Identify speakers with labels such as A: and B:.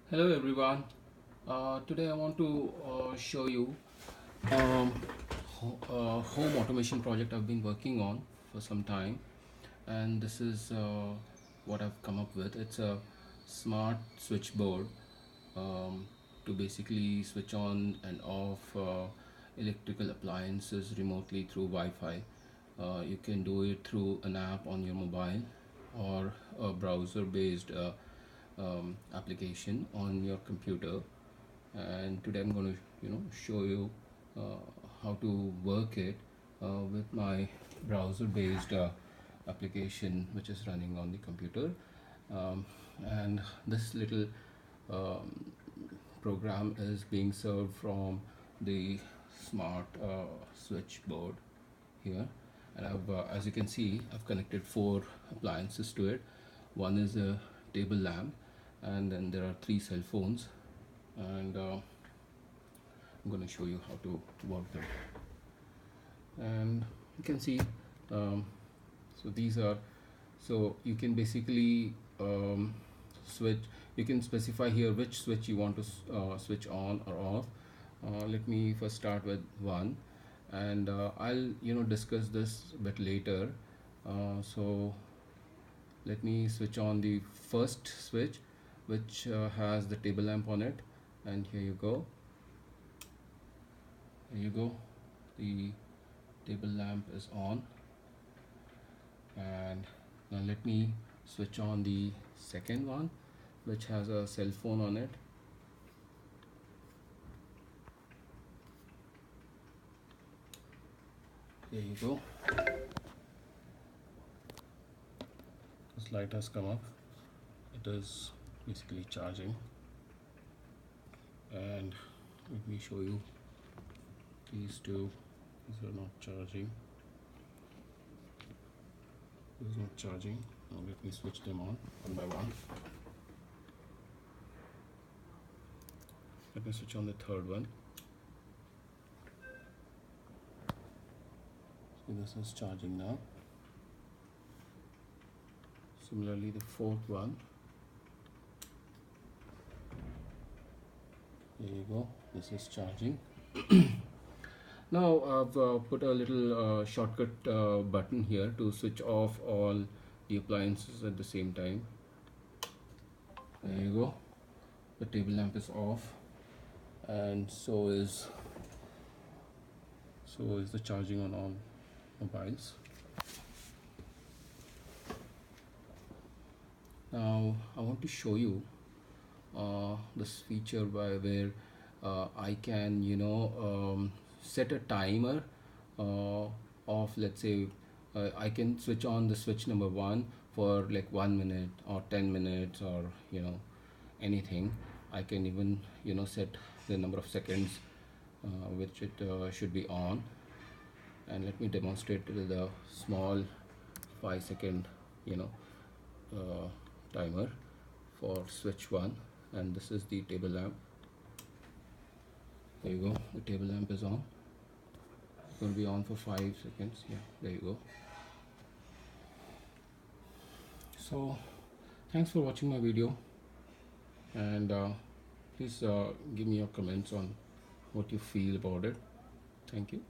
A: Hello everyone. Today I want to show you um, home automation project I've been working on for some time, and this is what I've come up with. It's a smart switchboard to basically switch on and off electrical appliances remotely through Wi-Fi. You can do it through an app on your mobile or a browser-based application on your computer. And today I'm going to show you uh, how to work it with my browser-based application which is running on the computer. And this little um, program is being served from the smart switchboard here, and as you can see, I've connected four appliances to it. One is a table lamp, and then there are three cell phones, and I'm going to show you how to work them. And you can see, um, so these are, so you can basically switch. You can specify here which switch you want to switch on or off. Let me first start with one, and I'll discuss this a bit later. So let me switch on the first switch, which has the table lamp on it, and here you go. Here you go. The table lamp is on, and now let me switch on the second one, which has a cell phone on it. There you go. This light has come up. It is basically charging, and let me show you these two. These are not charging. This is not charging. Now let me switch them on one by one. Let me switch on the third one. So this is charging now. Similarly, the fourth one. There you go. This is charging. Now I've put a little shortcut button here to switch off all the appliances at the same time. There you go. The table lamp is off, and so is the charging on all mobiles. Now I want to show you this feature where I can set a timer of, let's say, I can switch on the switch number one for like 1 minute or 10 minutes, or anything. I can even set the number of seconds which it should be on. And let me demonstrate with a small 5-second timer for switch one. And this is the table lamp. There you go. The table lamp is on. It's going to be on for 5 seconds. Yeah, there you go. So thanks for watching my video, and please give me your comments on what you feel about it. Thank you.